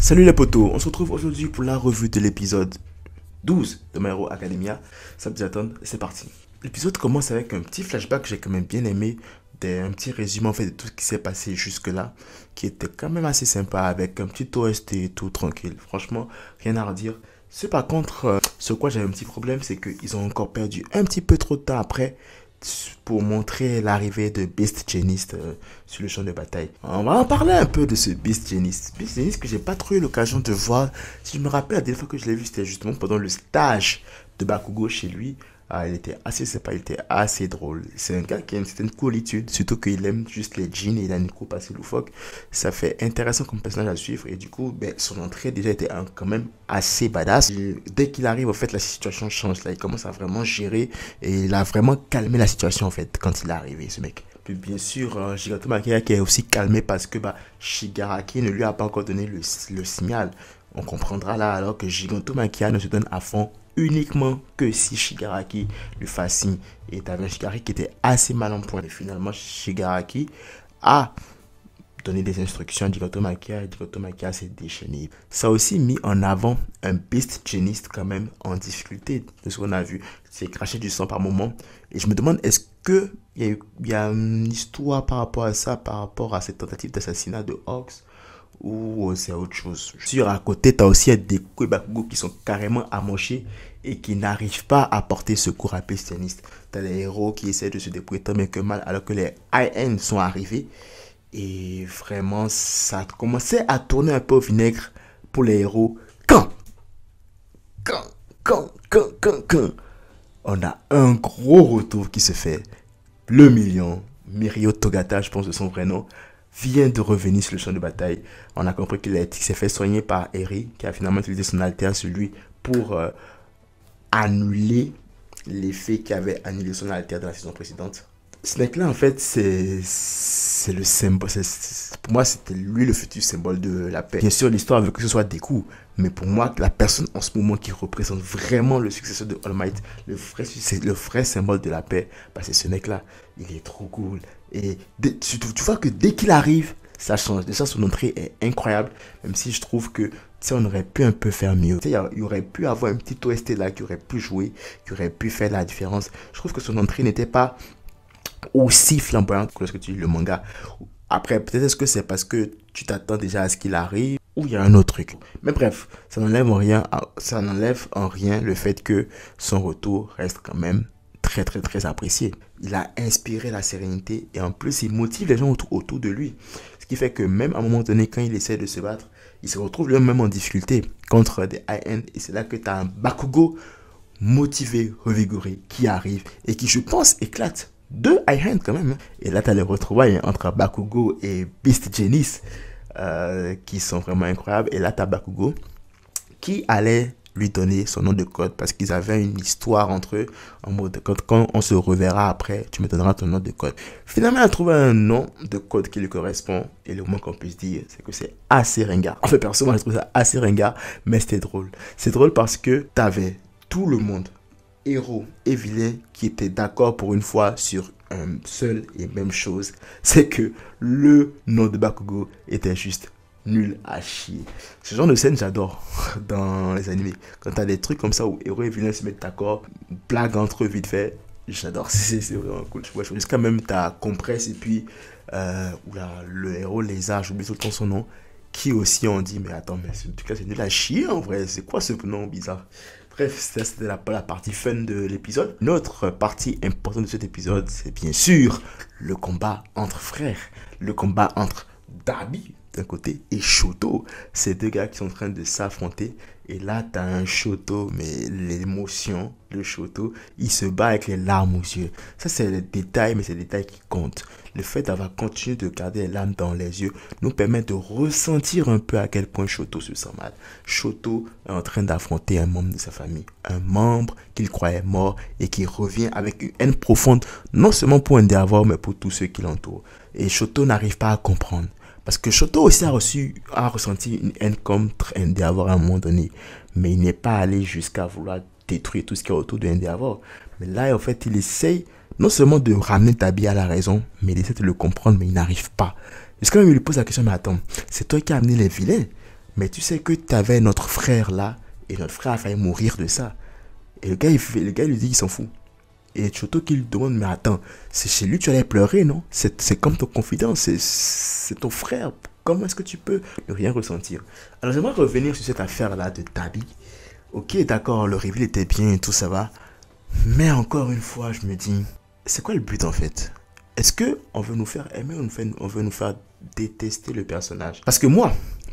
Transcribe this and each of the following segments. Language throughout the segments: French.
Salut les potos, on se retrouve aujourd'hui pour la revue de l'épisode 12 de My Hero Academia. Ça vous attend, c'est parti. L'épisode commence avec un petit flashback que j'ai quand même bien aimé, un petit résumé en fait de tout ce qui s'est passé jusque là, qui était quand même assez sympa avec un petit OST et tout tranquille. Franchement, rien à redire. Par contre, ce quoi j'avais un petit problème, c'est qu'ils ont encore perdu un petit peu trop de temps après pour montrer l'arrivée de Beast Genis sur le champ de bataille. On va en parler un peu de ce Beast Genis. Beast Genis que j'ai pas trop eu l'occasion de voir. Si je me rappelle, la dernière fois que je l'ai vu, c'était justement pendant le stage de Bakugo chez lui. Il était assez sympa, il était assez drôle. C'est un gars qui a une certaine coolitude, surtout qu'il aime juste les jeans et il a une coupe assez loufoque. Ça fait intéressant comme personnage à suivre et du coup, son entrée déjà était quand même assez badass. Dès qu'il arrive, en fait, la situation change. Là, il commence à vraiment gérer et il a vraiment calmé la situation en fait quand il est arrivé, ce mec. Puis bien sûr, Shigato Makia qui est aussi calmé parce que Shigaraki ne lui a pas encore donné le signal. On comprendra là alors que Shigato Makia ne se donne à fond uniquement que si Shigaraki lui fascine. Et t'avais un Shigaraki qui était assez mal en point. Et finalement, Shigaraki a donné des instructions à Shigato Makia et Shigato Makia s'est déchaîné. Ça a aussi mis en avant un Beast Genis quand même en difficulté de ce qu'on a vu. C'est craché du sang par moment. Et je me demande, est-ce que il y a une histoire par rapport à ça, par rapport à cette tentative d'assassinat de Hawks, ou c'est autre chose. Sur à côté, tu as aussi des Bakugo qui sont carrément amochés et qui n'arrivent pas à porter secours à Beast Genis. Tu as les héros qui essaient de se débrouiller tant bien que mal alors que les IN sont arrivés. Et vraiment, ça commençait à tourner un peu au vinaigre pour les héros. Quand on a un gros retour qui se fait. Le million, Mirio Togata, je pense de son vrai nom, vient de revenir sur le champ de bataille. On a compris qu'il s'est fait soigner par Eri, qui a finalement utilisé son alter sur lui pour annuler l'effet qui avait annulé son alter dans la saison précédente. Ce mec-là, en fait, c'est le symbole. Pour moi, c'était lui le futur symbole de la paix. Bien sûr, l'histoire veut que ce soit Deku, mais pour moi, la personne en ce moment qui représente vraiment le successeur de All Might, le vrai symbole de la paix, c'est ce mec-là. Il est trop cool. Et tu vois que dès qu'il arrive, ça change. Déjà, son entrée est incroyable, même si je trouve que on aurait pu un peu faire mieux. Il y aurait pu avoir un petit OST là qui aurait pu jouer, qui aurait pu faire la différence. Je trouve que son entrée n'était pas aussi flamboyante que lorsque tu lis le manga. Après, peut-être est-ce que c'est parce que tu t'attends déjà à ce qu'il arrive ou il y a un autre truc. Mais bref, ça n'enlève en rien le fait que son retour reste quand même très très très apprécié. Il a inspiré la sérénité et en plus il motive les gens autour de lui. Ce qui fait que même à un moment donné, quand il essaie de se battre, il se retrouve lui-même en difficulté contre des IN et c'est là que tu as un Bakugo motivé, revigoré qui arrive et qui je pense éclate deux high-hand quand même. Et là, tu as les retrouvailles entre Bakugo et Beast Genis qui sont vraiment incroyables. Et là, tu as Bakugo qui allait lui donner son nom de code parce qu'ils avaient une histoire entre eux en mode quand on se reverra après, tu me donneras ton nom de code. Finalement, elle a trouvé un nom de code qui lui correspond et le moins qu'on puisse dire, c'est que c'est assez ringard. En fait, personnellement, je trouve ça assez ringard, mais c'était drôle. C'est drôle parce que tu avais tout le monde, héros et vilain, qui étaient d'accord pour une fois sur une seule et même chose, c'est que le nom de Bakugo était juste nul à chier. Ce genre de scène j'adore dans les animés. Quand t'as des trucs comme ça où héros et vilain se mettent d'accord, blague entre eux vite fait, j'adore, c'est vraiment cool. Jusqu'à même t'as Compresse et puis le héros lézard, j'oublie tout le temps son nom, qui aussi ont dit mais attends, mais en tout cas c'est nul à chier en vrai, c'est quoi ce nom bizarre. Bref, c'était la partie fun de l'épisode. Une autre partie importante de cet épisode, c'est bien sûr le combat entre frères. Le combat entre Dabi d'un côté et Shoto. Ces deux gars qui sont en train de s'affronter. Et là, tu as un Shoto, mais l'émotion de Shoto, il se bat avec les larmes aux yeux. Ça, c'est les détails, mais c'est les détails qui comptent. Le fait d'avoir continué de garder les larmes dans les yeux nous permet de ressentir un peu à quel point Shoto se sent mal. Shoto est en train d'affronter un membre de sa famille. Un membre qu'il croyait mort et qui revient avec une haine profonde, non seulement pour Endeavor, mais pour tous ceux qui l'entourent. Et Shoto n'arrive pas à comprendre. Parce que Shoto aussi a ressenti une haine contre Endeavor à un moment donné. Mais il n'est pas allé jusqu'à vouloir détruire tout ce qui est autour de Endeavor. Mais là, en fait, il essaye non seulement de ramener Dabi à la raison, mais il essaie de le comprendre, mais il n'arrive pas. Jusqu'à même, il lui pose la question, mais attends, c'est toi qui as amené les vilains. mais tu sais que tu avais notre frère là, et notre frère a failli mourir de ça. Et le gars il lui dit, il s'en fout. Et Choto qui lui demande, mais attends, c'est chez lui que tu allais pleurer, non? C'est comme ton confident, c'est ton frère. Comment est-ce que tu peux ne rien ressentir? Alors j'aimerais revenir sur cette affaire-là de Dabi. Ok, d'accord, le reveal était bien et tout, ça va. Mais encore une fois, je me dis, c'est quoi le but en fait? Est-ce que on veut nous faire aimer ou on veut nous faire détester le personnage? Parce que moi,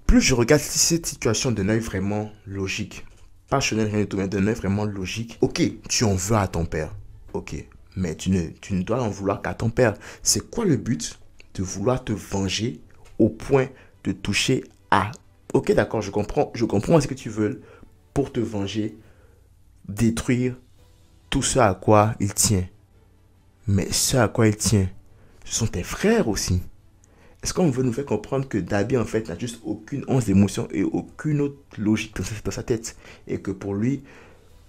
plus je regarde cette situation d'un œil vraiment logique, pas rationnel, rien du tout, mais d'un œil vraiment logique, ok, tu en veux à ton père, ok, mais tu ne dois en vouloir qu'à ton père. C'est quoi le but de vouloir te venger au point de toucher à... Ok, d'accord, je comprends ce que tu veux pour te venger, détruire tout ce à quoi il tient. Mais ce à quoi il tient, ce sont tes frères aussi. Est-ce qu'on veut nous faire comprendre que Dabi, en fait, n'a juste aucune once d'émotion et aucune autre logique dans sa tête? Et que pour lui,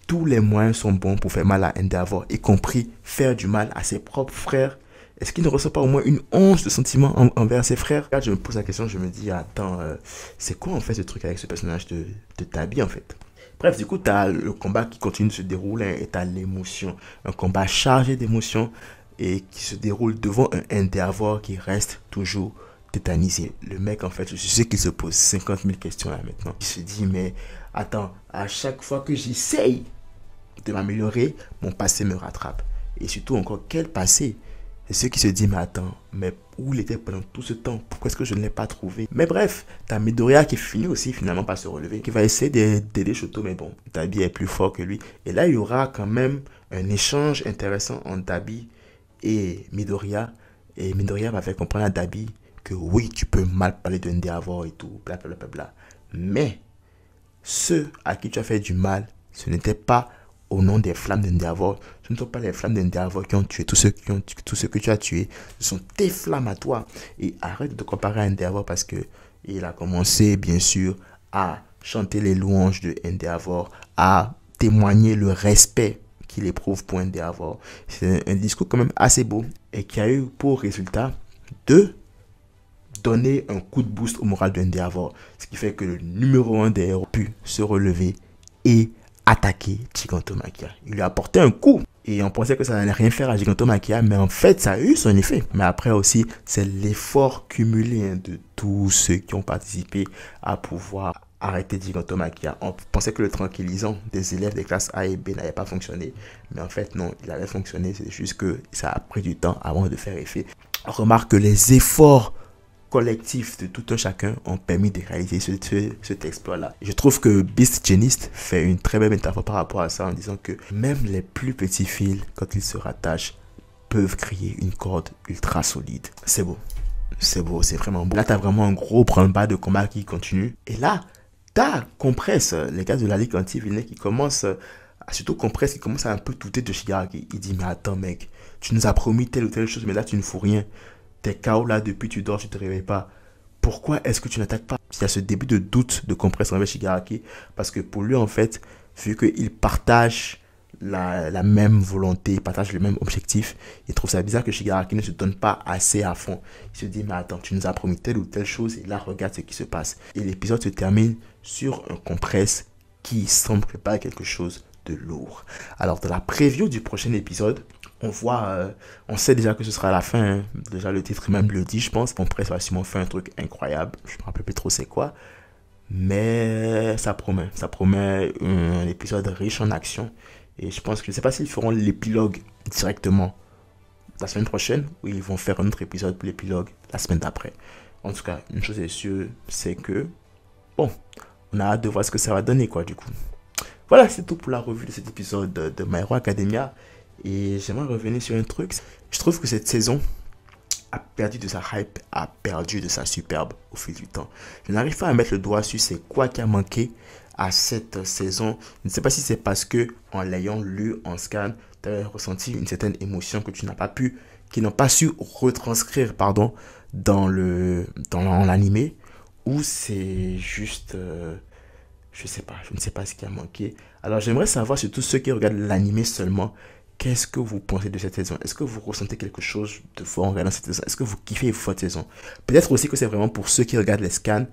tous les moyens sont bons pour faire mal à Endeavor, y compris faire du mal à ses propres frères. Est-ce qu'il ne ressent pas au moins une once de sentiment envers ses frères? Quand je me pose la question, je me dis, attends, c'est quoi en fait ce truc avec ce personnage de Dabi en fait? Bref, du coup, tu as le combat qui continue de se dérouler et tu as l'émotion. Un combat chargé d'émotions et qui se déroule devant un Endeavor qui reste toujours tétanisé. Le mec, en fait, je sais qu'il se pose 50 000 questions là maintenant. Il se dit, mais attends, à chaque fois que j'essaye de m'améliorer, mon passé me rattrape. Et surtout encore, quel passé? Et ceux qui se disent, mais attends, mais où il était pendant tout ce temps? Pourquoi est-ce que je ne l'ai pas trouvé? Mais bref, t'as Midoriya qui finit aussi finalement par se relever, qui va essayer d'aider Shoto, mais bon, Dabi est plus fort que lui. Et là, il y aura quand même un échange intéressant entre Dabi et Midoriya. Et Midoriya va faire comprendre à Dabi que oui, tu peux mal parler de Endeavor et tout, blablabla. Bla bla bla. Mais ceux à qui tu as fait du mal, ce n'était pas au nom des flammes d'Endeavor. Ce ne sont pas les flammes d'Endeavor qui ont tué tous ceux que tu as tués. Ce sont tes flammes à toi. Et arrête de te comparer à Endeavor parce que il a commencé, bien sûr, à chanter les louanges de Endeavor, à témoigner le respect qu'il éprouve pour Endeavor. C'est un discours quand même assez beau et qui a eu pour résultat de donner un coup de boost au moral d'Endeavor. Ce qui fait que le numéro 1 des héros a pu se relever et attaquer Gigantomachia. Il lui a porté un coup et on pensait que ça n'allait rien faire à Gigantomachia, mais en fait ça a eu son effet. Mais après aussi, c'est l'effort cumulé de tous ceux qui ont participé à pouvoir arrêter Gigantomachia. On pensait que le tranquillisant des élèves des classes A et B n'avait pas fonctionné, mais en fait non, il avait fonctionné, c'est juste que ça a pris du temps avant de faire effet. On remarque que les efforts collectifs de tout un chacun ont permis de réaliser cet exploit-là. Je trouve que Beast Genist fait une très belle métaphore par rapport à ça en disant que même les plus petits fils, quand ils se rattachent, peuvent créer une corde ultra solide. C'est beau. C'est beau, c'est vraiment beau. Là, tu as vraiment un gros branle-bas de combat qui continue. Et là, tu as Compresse, les gars de la Ligue anti-vilain qui commencent, surtout Compresse, qui commence à un peu douter de Shigaraki. Il dit, mais attends mec, tu nous as promis telle ou telle chose, mais là tu ne fous rien. T'es KO là depuis tu dors, tu te réveilles pas. Pourquoi est-ce que tu n'attaques pas? Il y a ce début de doute de Compresse envers Shigaraki. Parce que pour lui, en fait, vu qu'il partage la même volonté, il partage le même objectif, il trouve ça bizarre que Shigaraki ne se donne pas assez à fond. Il se dit, mais attends, tu nous as promis telle ou telle chose, et là, regarde ce qui se passe. Et l'épisode se termine sur un Compresse qui semble préparer quelque chose de lourd. Alors, dans la preview du prochain épisode, on voit, on sait déjà que ce sera la fin, hein. Déjà le titre même le dit, je pense. Compresse va sûrement faire un truc incroyable, je me rappelle plus trop c'est quoi, mais ça promet un épisode riche en action. Et je pense que je ne sais pas s'ils feront l'épilogue directement la semaine prochaine ou ils vont faire un autre épisode pour l'épilogue la semaine d'après. En tout cas, une chose est sûre, c'est que bon, on a hâte de voir ce que ça va donner quoi du coup. Voilà, c'est tout pour la revue de cet épisode de My Hero Academia. Et j'aimerais revenir sur un truc. Je trouve que cette saison a perdu de sa hype, a perdu de sa superbe au fil du temps. Je n'arrive pas à mettre le doigt sur c'est quoi qui a manqué à cette saison. Je ne sais pas si c'est parce que en l'ayant lu en scan, tu as ressenti une certaine émotion que tu n'as pas pu, qui n'ont pas su retranscrire, pardon, dans l'animé, ou c'est juste, je ne sais pas ce qui a manqué. Alors j'aimerais savoir, surtout ceux qui regardent l'animé seulement, qu'est-ce que vous pensez de cette saison? Est-ce que vous ressentez quelque chose de fort en regardant cette saison? Est-ce que vous kiffez votre saison? Peut-être aussi que c'est vraiment pour ceux qui regardent les scans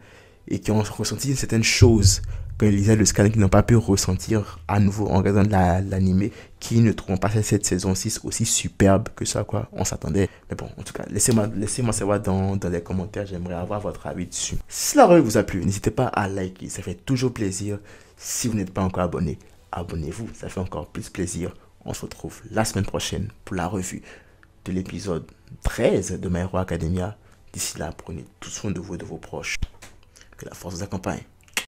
et qui ont ressenti certaines choses quand ils lisaient le scan, qui n'ont pas pu ressentir à nouveau en regardant l'animé, qui ne trouveront pas cette saison 6 aussi superbe que ça, quoi. On s'attendait. Mais bon, en tout cas, laissez-moi savoir dans les commentaires. J'aimerais avoir votre avis dessus. Si la revue vous a plu, n'hésitez pas à liker. Ça fait toujours plaisir. Si vous n'êtes pas encore abonné, abonnez-vous. Ça fait encore plus plaisir. On se retrouve la semaine prochaine pour la revue de l'épisode 13 de My Hero Academia. D'ici là, prenez tout soin de vous et de vos proches. Que la force vous accompagne.